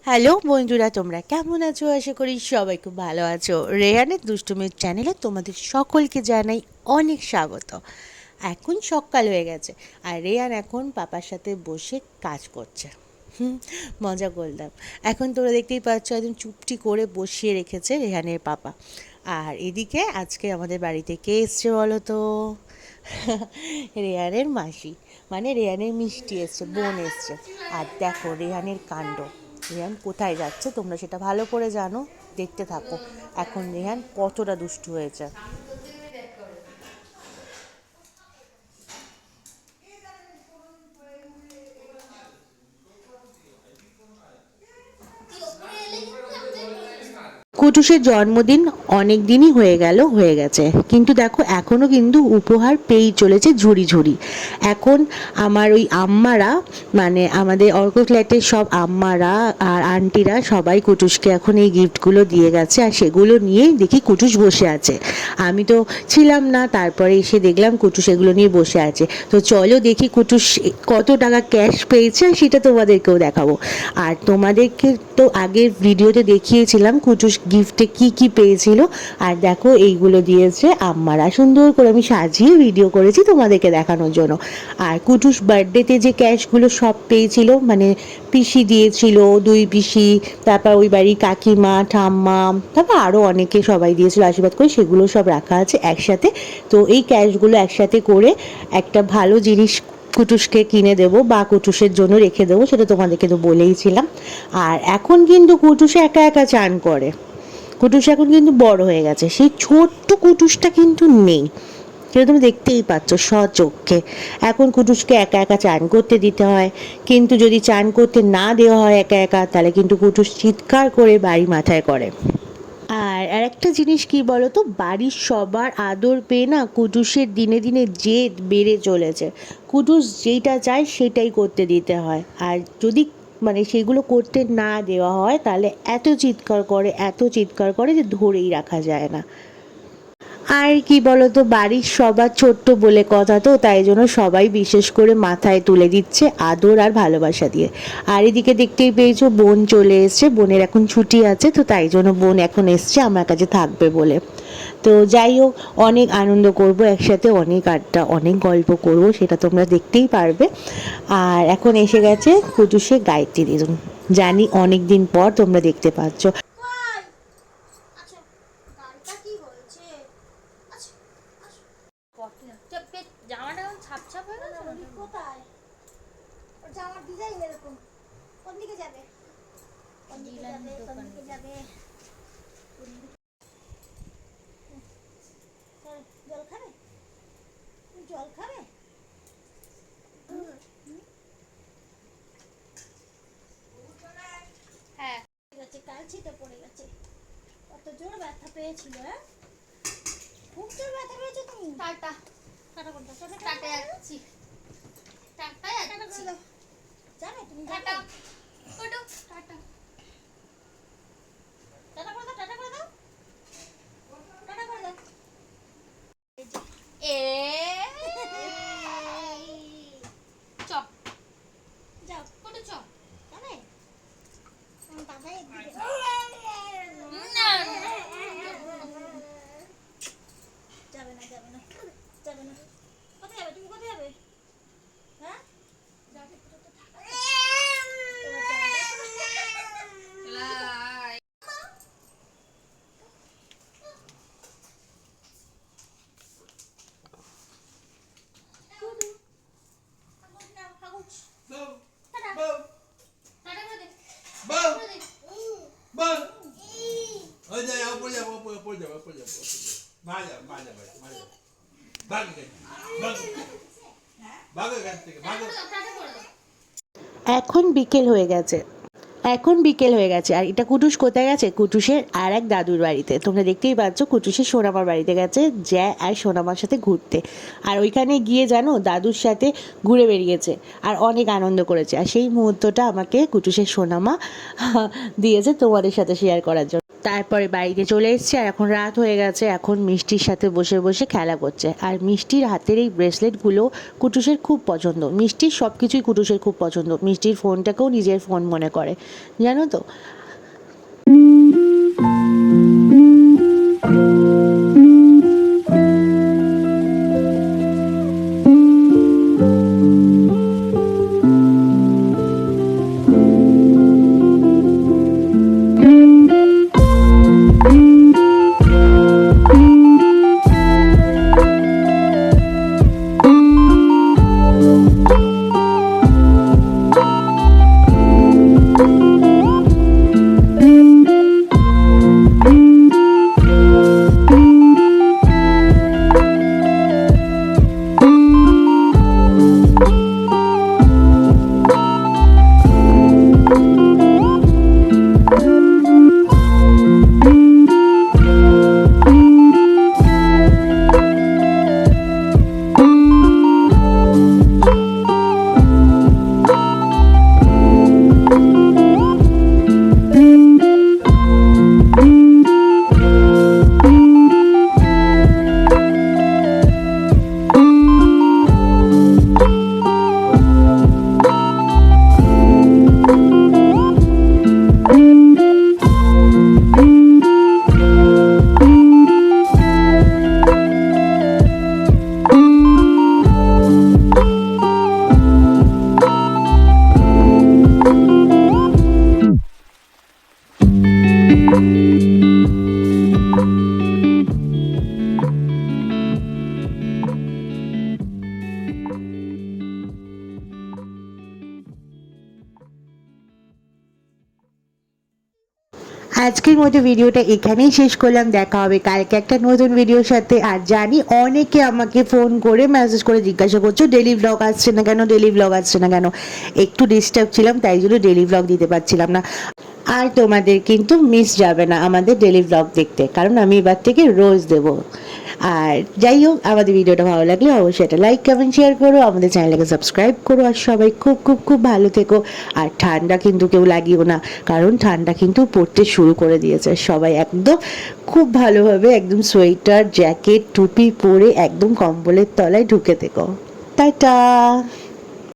Hello বন্ধুরা, তোমরা কেমন আছো? আশা করি সবাই খুব ভালো আছো। রেহানের দুষ্টুমির চ্যানেলে তোমাদের সকলকে জানাই অনেক স্বাগত। এখন সকাল হয়ে গেছে আর রেহান এখন পাপার সাথে বসে কাজ করছে। হুম, মজা করলাম। এখন তোমরা দেখতেই পাচ্ছ একদম চুপটি করে বসিয়ে রেখেছে রেহানের পাপা। আর এদিকে আজকে আমাদের বাড়িতে কে এসছে বলো তো? রেহানের মাসি, মানে রেহানের মিষ্টি এসছে, বোন এসছে। আর দেখো রেহানের কাণ্ড, রেহান কোথায় যাচ্ছে তোমরা সেটা ভালো করে জানো, দেখতে থাকো এখন রেহান কতটা দুষ্টু হয়েছে। কুটুসের জন্মদিন অনেক দিনই হয়ে গেছে, কিন্তু দেখো এখনও কিন্তু উপহার পেয়েই চলেছে ঝুড়ি ঝুড়ি। এখন আমার ওই আম্মারা, মানে আমাদের অর্ক ফ্ল্যাটের সব আম্মারা আর আন্টিরা সবাই কুটুসকে এখন এই গিফটগুলো দিয়ে গেছে, আর সেগুলো নিয়েই দেখি কুটুস বসে আছে। আমি তো ছিলাম না, তারপরে এসে দেখলাম কুটুস এগুলো নিয়ে বসে আছে। তো চলো দেখি কুটুস কত টাকা ক্যাশ পেয়েছে সেটা তোমাদেরকেও দেখাবো। আর তোমাদেরকে তো আগের ভিডিওতে দেখিয়েছিলাম কুটুস গিফটে কি কি পেয়েছিল। আর দেখো এইগুলো দিয়েছে আম্মারা, সুন্দর করে আমি সাজিয়ে ভিডিও করেছি তোমাদেরকে দেখানোর জন্য। আর কুটুস বার্থডেতে যে ক্যাশগুলো সব পেয়েছিল, মানে পিসি দিয়েছিল, দুই পিসি, তারপর ওই বাড়ির কাকিমা ঠাম্মা, তারপর আরও অনেকে সবাই দিয়েছিল আশীর্বাদ করে, সেগুলো সব রাখা আছে একসাথে। তো এই ক্যাশগুলো একসাথে করে একটা ভালো জিনিস কুটুসকে কিনে দেবো বা কুটুসের জন্য রেখে দেবো, সেটা তোমাদেরকে তো বলেইছিলাম। আর এখন কিন্তু কুটুসে একা একা চান করে। কুটুস এখন কিন্তু বড় হয়ে গেছে, সেই ছোট্ট কুটুসটা কিন্তু নেই, সেটা তুমি দেখতেই পাচ্ছ স্বচক্ষে। এখন কুটুসকে একা একা চান করতে দিতে হয়, কিন্তু যদি চান করতে না দেওয়া হয় একা একা, তাহলে কিন্তু কুটুস চিৎকার করে বাড়ি মাথায় করে। আর আরেকটা জিনিস কি বলো তো, বাড়ির সবার আদর পেয়ে না কুটুসের দিনে দিনে জেদ বেড়ে চলেছে। কুটুস যেইটা চায় সেটাই করতে দিতে হয়, আর যদি মানে সেগুলো করতে না দেওয়া হয় তাহলে এত চিৎকার করে যে ধরেই রাখা যায় না। আর কি বলতো, বাড়ির সবার ছোট্ট বলে কথা, তো তাই জন্য সবাই বিশেষ করে মাথায় তুলে দিচ্ছে আদর আর ভালোবাসা দিয়ে। আর এদিকে দেখতেই পেয়েছো বোন চলে এসছে, বোনের এখন ছুটি আছে, তো তাই জন্য বোন এখন এসছে আমার কাছে থাকবে বলে। তো যাই হোক, অনেক আনন্দ করব একসাথে, অনেক আড্ডা, অনেক গল্প করব, সেটা তোমরা দেখতেই পারবে। আর এখন এসে গেছে কুটুসে গায়ত্রী দিদুন, জানি অনেক দিন পর তোমরা দেখতে পাচ্ছ। জামাটা এখন ছাপ ছাপ হয়ে গেছে না? কোথায় ওর জামার ডিজাইন এরকম? কোন দিকে যাবে? কোন দিকে যাবে? কোন দিকে যাবে? জল খাবে? জল খাবে? হ্যাঁ, ঠিক আছে, কালছিটা পড়ে গেছে। কত জোর ব্যথা পেয়েছিল? হ্যাঁ, খুব জোর ব্যথা পেয়েছো তুমি? টাটা টাটা করতে টাটা টাটা যাচ্ছি, টাটা যাচ্ছি, যাবে তুমি? টাটা যাবে? ওটো টাটা। টাটা করে দাও, টাটা করে দাও, টাটা করে দাও। এ চ যাও, ওটো চ। যাবে? দাদাই একদিকে। না যাবে না, যাবে না, যাবে না। কোথায় যাবে? তুমি কোথায় যাবে? হ্যাঁ, লাই টাটা করে দে, টাটা করে দে। টাটা করে দাও, টাটা করে দাও। এখন বিকেল হয়ে গেছে, এখন বিকেল হয়ে গেছে, আর এটা কুটুস কোথায় গেছে? কুটুসের আর এক দাদুর বাড়িতে। তোমরা দেখতেই পাচ্ছ কুটুসের সোনামার বাড়িতে গেছে জ্যা আর সোনামার সাথে ঘুরতে। আর ওইখানে গিয়ে জানো দাদুর সাথে ঘুরে বেরিয়েছে আর অনেক আনন্দ করেছে, আর সেই মুহূর্তটা আমাকে কুটুসের সোনামা দিয়েছে তোমাদের সাথে শেয়ার করার জন্য। তারপরে বাড়িতে চলে এসেছে আর এখন রাত হয়ে গেছে। এখন মিষ্টির সাথে বসে বসে খেলা করছে। আর মিষ্টির হাতের এই ব্রেসলেটগুলো কুটুসের খুব পছন্দ। মিষ্টির সব কিছুই কুটুসের খুব পছন্দ। মিষ্টির ফোনটাকেও নিজের ফোন মনে করে, জানো তো। আজকের মতো ভিডিওটা এখানেই শেষ করলাম। দেখা হবে কালকে একটা নতুন ভিডিওর সাথে। আর জানি অনেকে আমাকে ফোন করে মেসেজ করে জিজ্ঞাসা করছো ডেলি ব্লগ আসছে না কেন, ডেলি ব্লগ আসছে না কেন। একটু ডিস্টার্ব ছিলাম, তাই জন্য ডেলি ব্লগ দিতে পারছিলাম না। আর তোমাদের কিন্তু মিস যাবে না আমাদের ডেলি ব্লগ দেখতে, কারণ আমি এবার থেকে রোজ দেবো। আর যাই হোক, আমাদের ভিডিওটা ভালো লাগলে অবশ্যই এটা লাইক কমেন্ট শেয়ার করো, আমাদের চ্যানেলটাকে সাবস্ক্রাইব করো। আর সবাই খুব খুব খুব ভালো থেকো। আর ঠান্ডা কিন্তু কেউ লাগিও না, কারণ ঠান্ডা কিন্তু পড়তে শুরু করে দিয়েছে। সবাই একদম খুব ভালোভাবে একদম সোয়েটার জ্যাকেট টুপি পরে একদম কম্বলের তলায় ঢুকে থেকো। টাটা।